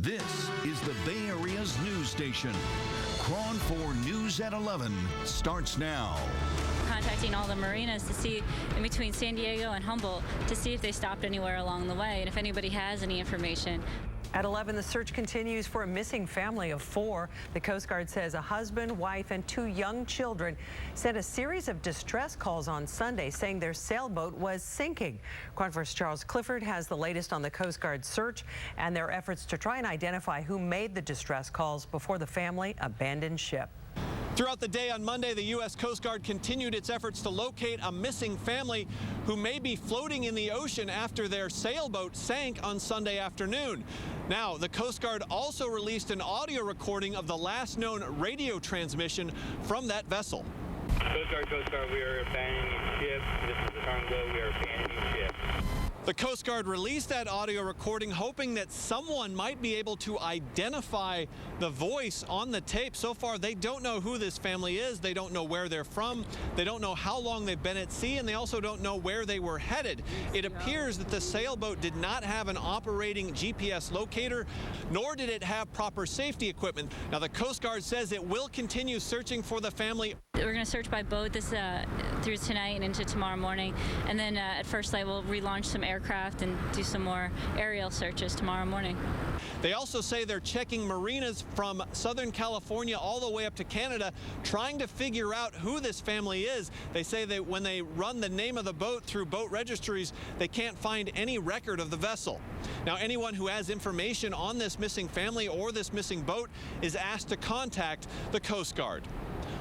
This is the Bay Area's news station. KRON 4 News at 11 starts now. Contacting all the marinas to see, in between San Diego and Humboldt, to see if they stopped anywhere along the way and if anybody has any information. At 11, the search continues for a missing family of 4. The Coast Guard says a husband, wife, and 2 young children sent a series of distress calls on Sunday saying their sailboat was sinking. KRON 4's Charles Clifford has the latest on the Coast Guard search and their efforts to try and identify who made the distress calls before the family abandoned ship. Throughout the day on Monday, the U.S. Coast Guard continued its efforts to locate a missing family who may be floating in the ocean after their sailboat sank on Sunday afternoon. Now, the Coast Guard also released an audio recording of the last known radio transmission from that vessel. Coast Guard, we are abandoning ship. This is the Congo, we are abandoning ship. The Coast Guard released that audio recording hoping that someone might be able to identify the voice on the tape. So far, they don't know who this family is. They don't know where they're from. They don't know how long they've been at sea, and they also don't know where they were headed. It appears that the sailboat did not have an operating GPS locator, nor did it have proper safety equipment. Now, the Coast Guard says it will continue searching for the family. We're going to search by boat through tonight and into tomorrow morning, and then at first light we'll relaunch some aircraft and do some more aerial searches tomorrow morning. They also say they're checking marinas from Southern California all the way up to Canada, trying to figure out who this family is. They say that when they run the name of the boat through boat registries, they can't find any record of the vessel. Now, anyone who has information on this missing family or this missing boat is asked to contact the Coast Guard.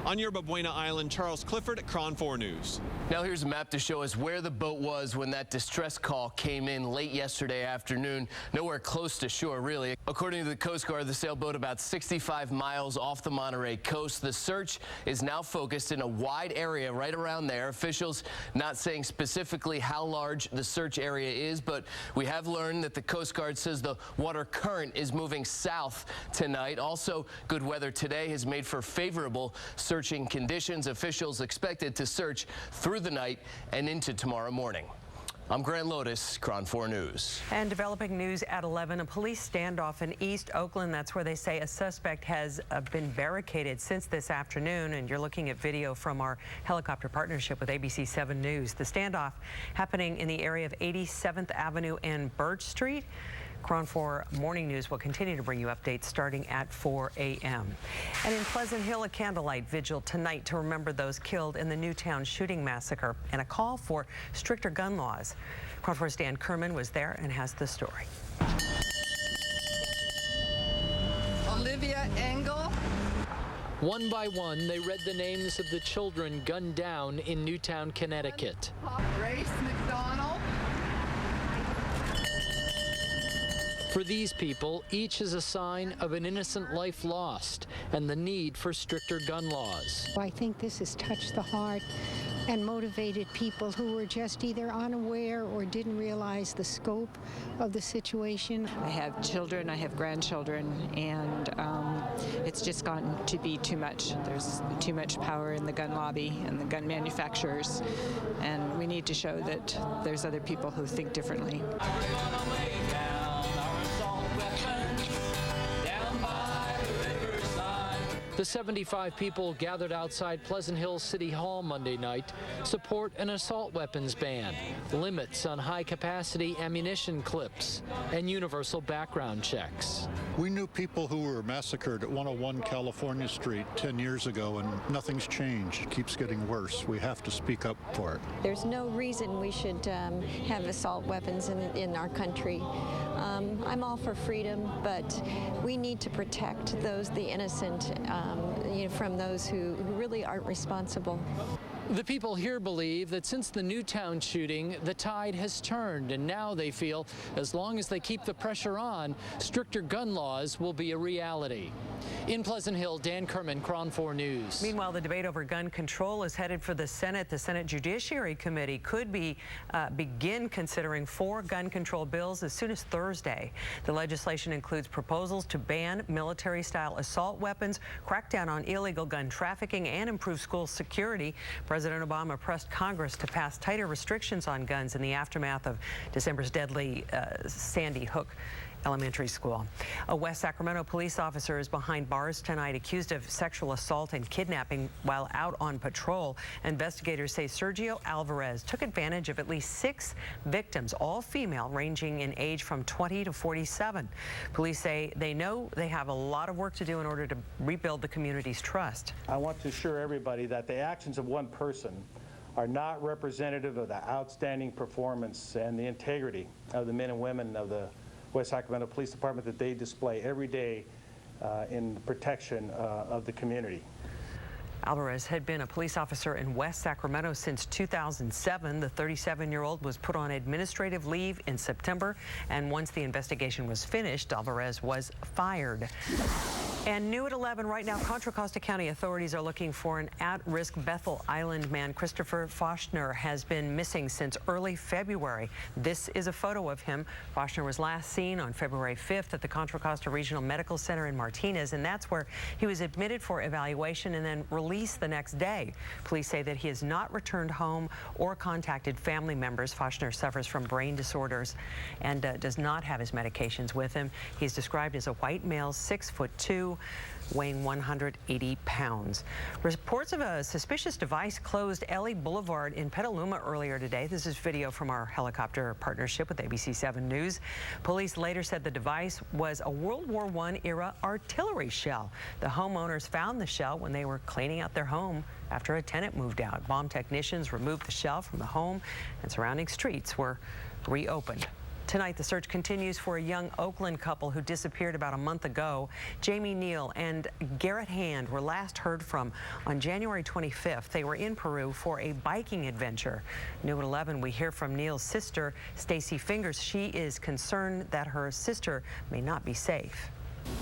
On Yerba Buena Island, Charles Clifford at KRON 4 News. Now here's a map to show us where the boat was when that distress call came in late yesterday afternoon. Nowhere close to shore, really. According to the Coast Guard, the sailboat about 65 miles off the Monterey coast. The search is now focused in a wide area right around there. Officials not saying specifically how large the search area is, but we have learned that the Coast Guard says the water current is moving south tonight. Also, good weather today has made for favorable searching conditions. Officials expected to search through the night and into tomorrow morning. I'm Grant Lotus, KRON 4 News. And developing news at 11, a police standoff in East Oakland. That's where they say a suspect has been barricaded since this afternoon. And you're looking at video from our helicopter partnership with ABC 7 News. The standoff happening in the area of 87th Avenue and Birch Street. KRON 4 Morning News will continue to bring you updates starting at 4 a.m. And in Pleasant Hill, a candlelight vigil tonight to remember those killed in the Newtown shooting massacre and a call for stricter gun laws. KRON 4's Dan Kerman was there and has the story. Olivia Engel. One by one, they read the names of the children gunned down in Newtown, Connecticut. Grace McDonald. For these people, each is a sign of an innocent life lost and the need for stricter gun laws. I think this has touched the heart and motivated people who were just either unaware or didn't realize the scope of the situation. I have children, I have grandchildren, and it's just gotten to be too much. There's too much power in the gun lobby and the gun manufacturers, and we need to show that there's other people who think differently. The 75 people gathered outside Pleasant Hill City Hall Monday night support an assault weapons ban, limits on high-capacity ammunition clips, and universal background checks. We knew people who were massacred at 101 California Street 10 years ago, and nothing's changed. It keeps getting worse. We have to speak up for it. There's no reason we should have assault weapons in our country. I'm all for freedom, but we need to protect the innocent, from those who really aren't responsible. The people here believe that since the Newtown shooting, the tide has turned, and now they feel as long as they keep the pressure on, stricter gun laws will be a reality. In Pleasant Hill, Dan Kerman, KRON 4 News. Meanwhile, the debate over gun control is headed for the Senate. The Senate Judiciary Committee could begin considering 4 gun control bills as soon as Thursday. The legislation includes proposals to ban military-style assault weapons, crack down on illegal gun trafficking, and improve school security. President Obama pressed Congress to pass tighter restrictions on guns in the aftermath of December's deadly Sandy Hook Elementary School. A West Sacramento police officer is behind bars tonight, accused of sexual assault and kidnapping while out on patrol. Investigators say Sergio Alvarez took advantage of at least 6 victims, all female, ranging in age from 20 to 47. Police say they know they have a lot of work to do in order to rebuild the community's trust. I want to assure everybody that the actions of one person are not representative of the outstanding performance and the integrity of the men and women of the West Sacramento Police Department that they display every day in the protection of the community. Alvarez had been a police officer in West Sacramento since 2007. The 37-year-old was put on administrative leave in September, and once the investigation was finished, Alvarez was fired. And new at 11 right now, Contra Costa County authorities are looking for an at-risk Bethel Island man. Christopher Foshner has been missing since early February. This is a photo of him. Foshner was last seen on February 5th at the Contra Costa Regional Medical Center in Martinez, and that's where he was admitted for evaluation and then released the next day. Police say that he has not returned home or contacted family members. Foshner suffers from brain disorders and does not have his medications with him. He's described as a white male, 6'2", weighing 180 pounds. Reports of a suspicious device closed Ellie Boulevard in Petaluma earlier today. This is video from our helicopter partnership with ABC 7 News. Police later said the device was a World War I era artillery shell. The homeowners found the shell when they were cleaning out their home after a tenant moved out. Bomb technicians removed the shell from the home, and surrounding streets were reopened. Tonight, the search continues for a young Oakland couple who disappeared about a month ago. Jamie Neal and Garrett Hand were last heard from on January 25th. They were in Peru for a biking adventure. New at 11, we hear from Neal's sister, Stacy Fingers. She is concerned that her sister may not be safe.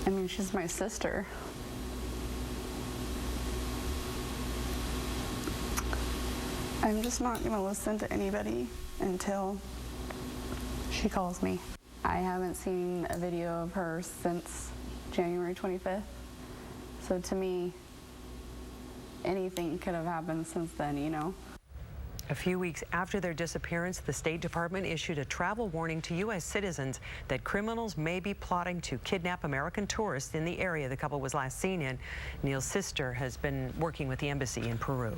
I mean, she's my sister. I'm just not going to listen to anybody until she calls me. I haven't seen a video of her since January 25th. So to me, anything could have happened since then, you know. A few weeks after their disappearance, the State Department issued a travel warning to U.S. citizens that criminals may be plotting to kidnap American tourists in the area the couple was last seen in. Neal's sister has been working with the embassy in Peru.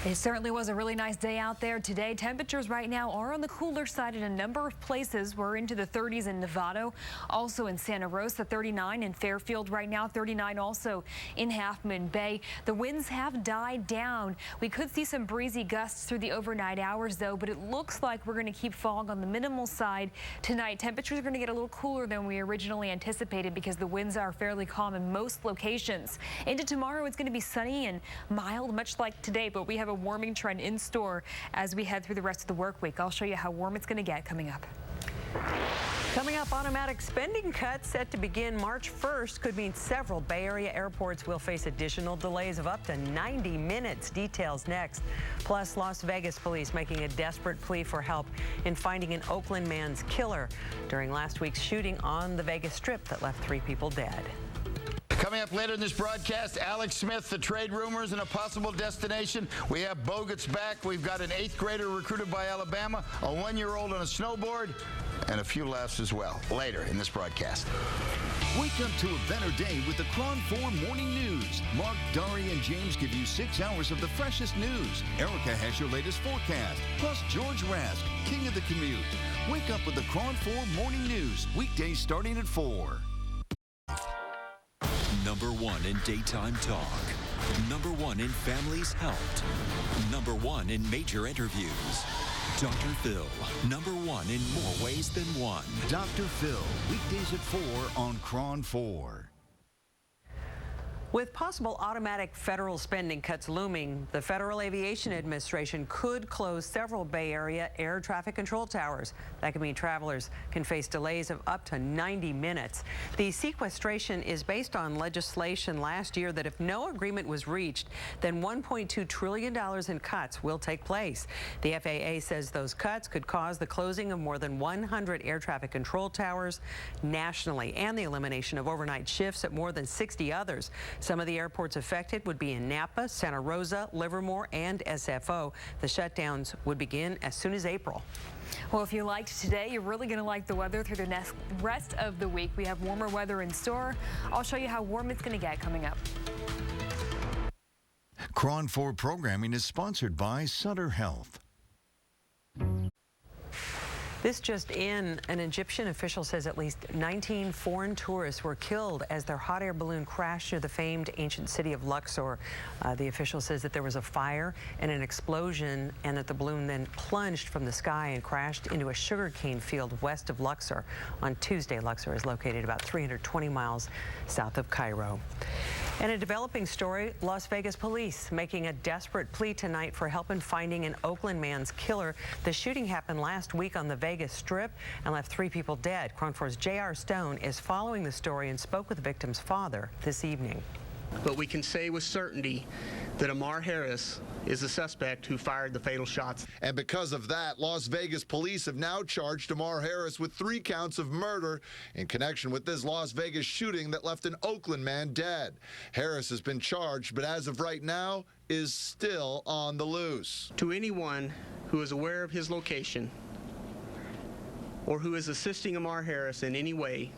It certainly was a really nice day out there today. Temperatures right now are on the cooler side in a number of places. We're into the 30s in Novato, also in Santa Rosa, 39 in Fairfield right now, 39 also in Half Moon Bay. The winds have died down. We could see some breezy gusts through the overnight hours, though, but it looks like we're going to keep fog on the minimal side tonight. Temperatures are going to get a little cooler than we originally anticipated because the winds are fairly calm in most locations. Into tomorrow, it's going to be sunny and mild, much like today, but we have a warming trend in store as we head through the rest of the work week. I'll show you how warm it's going to get coming up. Coming up, automatic spending cuts set to begin March 1st could mean several Bay Area airports will face additional delays of up to 90 minutes. Details next. Plus, Las Vegas police making a desperate plea for help in finding an Oakland man's killer during last week's shooting on the Vegas Strip that left 3 people dead. Coming up later in this broadcast, Alex Smith, the trade rumors and a possible destination. We have Bogut's back. We've got an 8th grader recruited by Alabama, a 1-year-old on a snowboard, and a few laughs as well later in this broadcast. Wake up to a better day with the KRON 4 Morning News. Mark, Dari, and James give you 6 hours of the freshest news. Erica has your latest forecast. Plus George Rask, king of the commute. Wake up with the KRON 4 Morning News. Weekdays starting at 4. Number 1 in daytime talk. Number 1 in families helped. Number 1 in major interviews. Dr. Phil, number 1 in more ways than one. Dr. Phil, weekdays at 4 on KRON 4. With possible automatic federal spending cuts looming, the Federal Aviation Administration could close several Bay Area air traffic control towers. That could mean travelers can face delays of up to 90 minutes. The sequestration is based on legislation last year that if no agreement was reached, then $1.2 trillion in cuts will take place. The FAA says those cuts could cause the closing of more than 100 air traffic control towers nationally and the elimination of overnight shifts at more than 60 others. Some of the airports affected would be in Napa, Santa Rosa, Livermore, and SFO. The shutdowns would begin as soon as April. Well, if you liked today, you're really going to like the weather through the rest of the week. We have warmer weather in store. I'll show you how warm it's going to get coming up. KRON 4 programming is sponsored by Sutter Health. This just in, an Egyptian official says at least 19 foreign tourists were killed as their hot air balloon crashed near the famed ancient city of Luxor. The official says that there was a fire and an explosion and that the balloon then plunged from the sky and crashed into a sugarcane field west of Luxor. On Tuesday, Luxor is located about 320 miles south of Cairo. And a developing story, Las Vegas police making a desperate plea tonight for help in finding an Oakland man's killer. The shooting happened last week on the Vegas Strip and left 3 people dead. KRON 4's J.R. Stone is following the story and spoke with the victim's father this evening. But we can say with certainty that Amar Harris is the suspect who fired the fatal shots. And because of that, Las Vegas police have now charged Amar Harris with 3 counts of murder in connection with this Las Vegas shooting that left an Oakland man dead. Harris has been charged, but as of right now, is still on the loose. To anyone who is aware of his location or who is assisting Amar Harris in any way,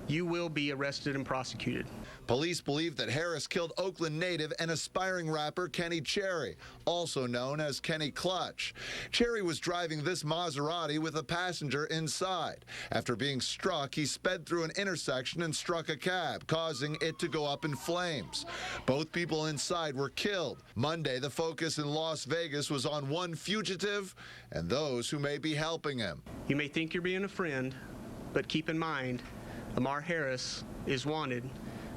you will be arrested and prosecuted. Police believe that Harris killed Oakland native and aspiring rapper Kenny Cherry, also known as Kenny Clutch. Cherry was driving this Maserati with a passenger inside. After being struck, he sped through an intersection and struck a cab, causing it to go up in flames. Both people inside were killed. Monday, the focus in Las Vegas was on one fugitive and those who may be helping him. You may think you're being a friend, but keep in mind, Amar Harris is wanted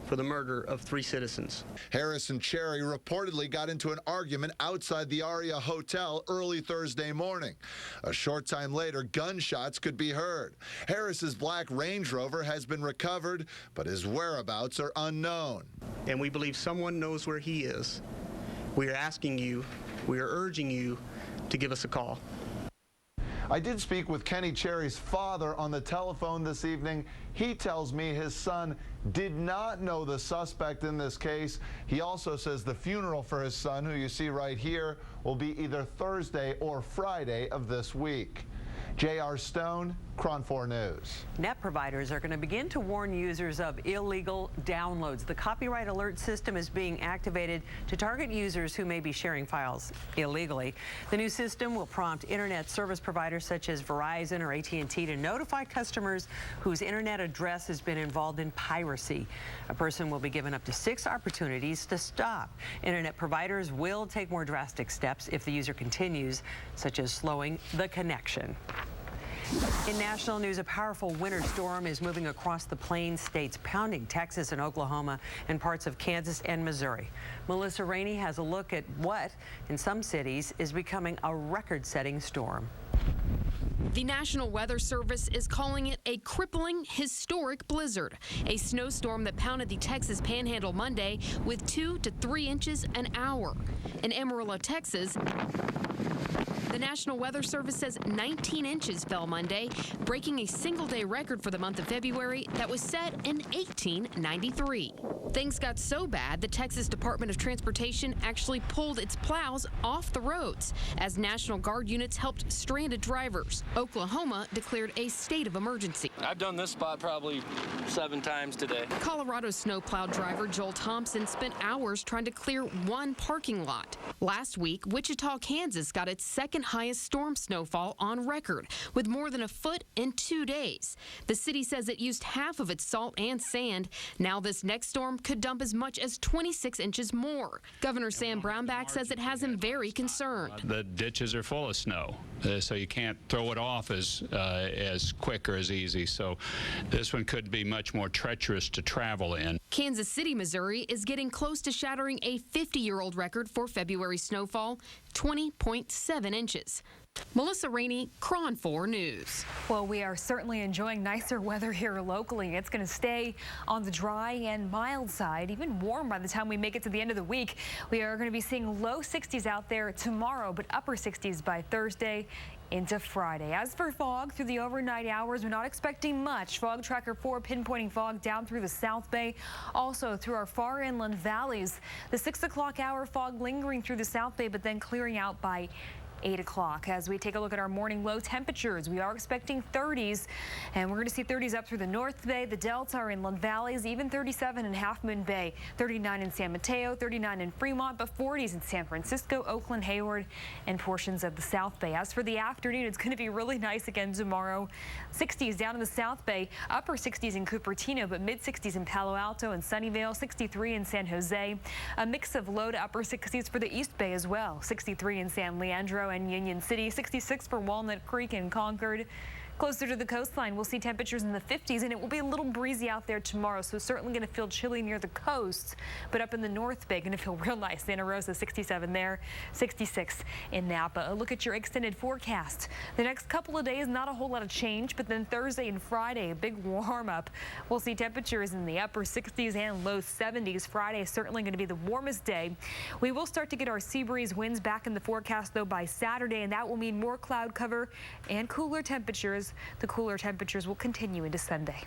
for the murder of 3 citizens. Harris and Cherry reportedly got into an argument outside the Aria Hotel early Thursday morning. A short time later, gunshots could be heard. Harris's black Range Rover has been recovered, but his whereabouts are unknown. And we believe someone knows where he is. We are asking you, we are urging you to give us a call. I did speak with Kenny Cherry's father on the telephone this evening. He tells me his son did not know the suspect in this case. He also says the funeral for his son, who you see right here, will be either Thursday or Friday of this week. J.R. Stone, KRON 4 News. Net providers are going to begin to warn users of illegal downloads. The copyright alert system is being activated to target users who may be sharing files illegally. The new system will prompt internet service providers such as Verizon or AT&T to notify customers whose internet address has been involved in piracy. A person will be given up to 6 opportunities to stop. Internet providers will take more drastic steps if the user continues, such as slowing the connection. In national news, a powerful winter storm is moving across the Plains states, pounding Texas and Oklahoma and parts of Kansas and Missouri. Melissa Rainey has a look at what, in some cities, is becoming a record-setting storm. The National Weather Service is calling it a crippling, historic blizzard, a snowstorm that pounded the Texas Panhandle Monday with 2 to 3 inches an hour. In Amarillo, Texas, the National Weather Service says 19 inches fell Monday, breaking a single-day record for the month of February that was set in 1893. Things got so bad, the Texas Department of Transportation actually pulled its plows off the roads as National Guard units helped stranded drivers. Oklahoma declared a state of emergency. I've done this spot probably 7 times today. Colorado snowplow driver Joel Thompson spent hours trying to clear one parking lot. Last week, Wichita, Kansas got its second highest storm snowfall on record, with more than a foot in 2 days. The city says it used half of its salt and sand. Now this next storm could dump as much as 26 inches more. Governor Sam Brownback says it has him very concerned. The ditches are full of snow, so you can't throw it off as quick or as easy. So this one could be much more treacherous to travel in. Kansas City, Missouri is getting close to shattering a 50-year-old record for February snowfall, 20.7 inches. Melissa Rainey, KRON 4 News. Well, we are certainly enjoying nicer weather here locally. It's going to stay on the dry and mild side, even warm by the time we make it to the end of the week. We are going to be seeing low 60s out there tomorrow, but upper 60s by Thursday. into Friday. As for fog through the overnight hours, we're not expecting much. Fog Tracker 4 pinpointing fog down through the South Bay, also through our far inland valleys. The 6 o'clock hour fog lingering through the South Bay, but then clearing out by 8 o'clock. As we take a look at our morning low temperatures, we are expecting 30s, and we're going to see 30s up through the North Bay, the Delta, our inland valleys, even 37 in Half Moon Bay, 39 in San Mateo, 39 in Fremont, but 40s in San Francisco, Oakland, Hayward, and portions of the South Bay. As for the afternoon, it's going to be really nice again tomorrow. 60s down in the South Bay, upper 60s in Cupertino, but mid 60s in Palo Alto and Sunnyvale, 63 in San Jose. A mix of low to upper 60s for the East Bay as well, 63 in San Leandro and Union City, 66 for Walnut Creek and Concord. Closer to the coastline, we'll see temperatures in the 50s, and it will be a little breezy out there tomorrow, so certainly going to feel chilly near the coast, but up in the North Bay, going to feel real nice. Santa Rosa, 67 there, 66 in Napa. A look at your extended forecast. The next couple of days, not a whole lot of change, but then Thursday and Friday, a big warm up. We'll see temperatures in the upper 60s and low 70s. Friday is certainly going to be the warmest day. We will start to get our sea breeze winds back in the forecast, though, by Saturday, and that will mean more cloud cover and cooler temperatures. The cooler temperatures will continue into Sunday.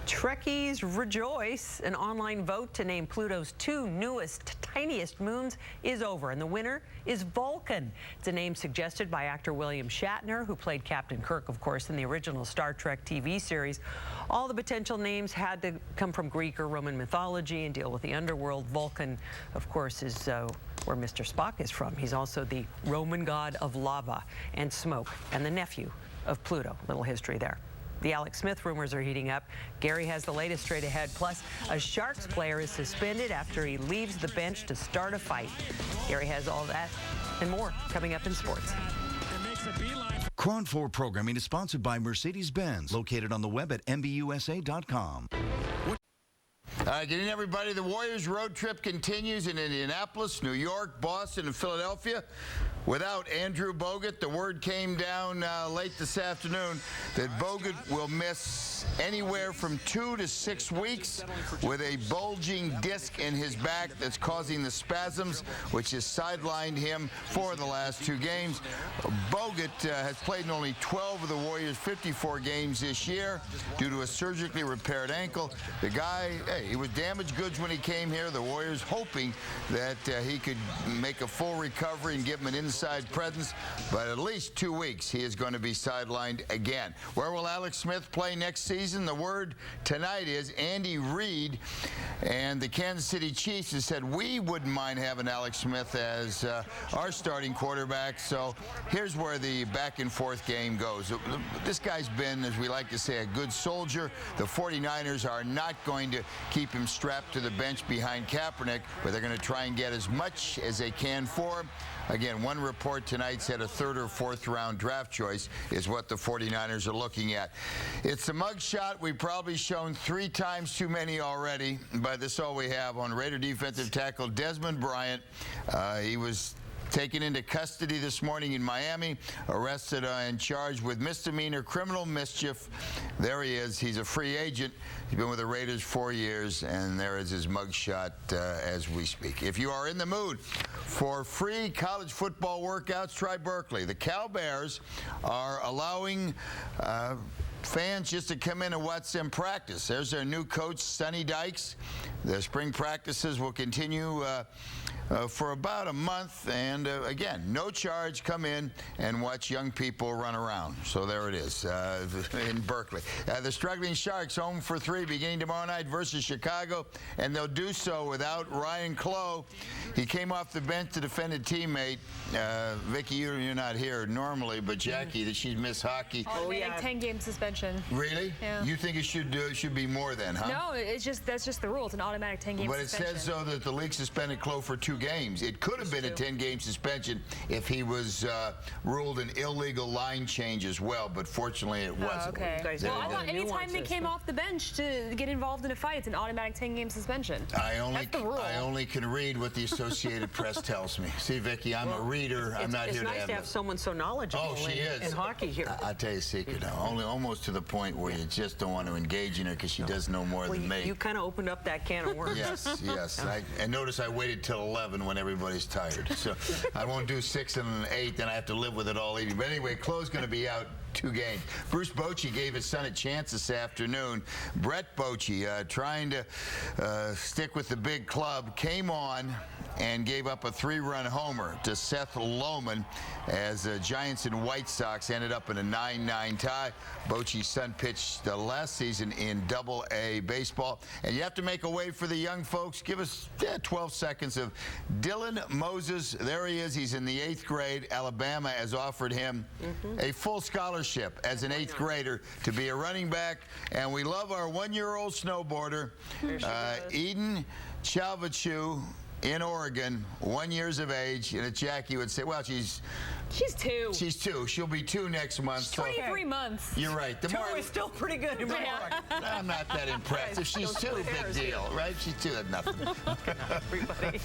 Trekkies rejoice. An online vote to name Pluto's 2 newest, tiniest moons is over, and the winner is Vulcan. It's a name suggested by actor William Shatner, who played Captain Kirk, of course, in the original Star Trek TV series. All the potential names had to come from Greek or Roman mythology and deal with the underworld. Vulcan, of course, is where Mr. Spock is from. He's also the Roman god of lava and smoke and the nephew of Pluto. Little history there. The Alex Smith rumors are heating up. Gary has the latest straight ahead. Plus, a Sharks player is suspended after he leaves the bench to start a fight. Gary has all that and more coming up in sports. KRON 4 programming is sponsored by Mercedes-Benz, located on the web at MBUSA.com. Good evening, everybody. The Warriors road trip continues in Indianapolis, New York, Boston, and Philadelphia. Without Andrew Bogut, the word came down late this afternoon that Bogut will miss anywhere from 2 to 6 weeks with a bulging disc in his back that's causing the spasms, which has sidelined him for the last 2 games. Bogut has played in only 12 of the Warriors' 54 games this year due to a surgically repaired ankle. The guy, hey, he was damaged goods when he came here. The Warriors hoping that he could make a full recovery and give him an inside presence, but at least 2 weeks he is going to be sidelined again. Where will Alex Smith play next season? The word tonight is Andy Reid and the Kansas City Chiefs has said we wouldn't mind having Alex Smith as our starting quarterback. So here's where the back and forth game goes. This guy's been, as we like to say, a good soldier. The 49ers are not going to keep him strapped to the bench behind Kaepernick, but they're going to try and get as much as they can for him. Again, one report tonight said a 3rd or 4th round draft choice is what the 49ers are looking at. It's a mugshot we've probably shown 3 times too many already, but that's all we have on Raider defensive tackle Desmond Bryant. He was taken into custody this morning in Miami, arrested and charged with misdemeanor criminal mischief. There he is. He's a free agent. He's been with the Raiders 4 years, and there is his mugshot as we speak. If you are in the mood for free college football workouts, try Berkeley. The Cal Bears are allowing fans just to come in and watch them practice. There's their new coach, Sonny Dykes. Their spring practices will continue for about a month, and again, no charge. Come in and watch young people run around. So there it is in Berkeley. The struggling Sharks home for 3 beginning tomorrow night versus Chicago, and they'll do so without Ryan Clough. He came off the bench to defend a teammate. Vicki, you're not here normally, but Jackie, that she's missed hockey. Oh, yeah. 10-game suspension. Really? Yeah. You think it should be more then, huh? No, that's just the rule. It's an automatic 10-game suspension. But it says so that the league suspended Clough for 2 games. It could have been a 10-game suspension if he was ruled an illegal line change as well, but fortunately it wasn't. Oh, okay. Well, I thought anytime they came off the bench to get involved in a fight, it's an automatic 10-game suspension. That's the rule. I only can read what the Associated Press tells me. See, Vicki, I'm a reader. I'm not here to It's nice to have someone so knowledgeable in hockey here. I'll tell you a secret now. Almost to the point where you just don't want to engage in her because she does know more than me. You kind of opened up that can of worms. Yes. And notice I waited till 11. 11 when everybody's tired. So I won't do 6 and 8, then I have to live with it all evening. But anyway, Chloe's going to be out 2 games. Bruce Bochy gave his son a chance this afternoon. Brett Bochy, trying to stick with the big club, came on and gave up a 3-run homer to Seth Lohman as Giants and White Sox ended up in a 9-9 tie. Bochy's son pitched last season in Double-A baseball. And you have to make a way for the young folks. Give us 12 seconds of Dylan Moses. There he is. He's in the 8th grade. Alabama has offered him a full scholarship as an 8th grader to be a running back. And we love our 1-year-old snowboarder, Eden Chalvachu, in Oregon, 1 year of age. And Jackie would say, well, she's 2. She's 2. She'll be 2 next month. 23 months. You're right. The 2 is still pretty good. I'm not that impressed. If she's 2, big deal, right? She's 2, nothing. Everybody.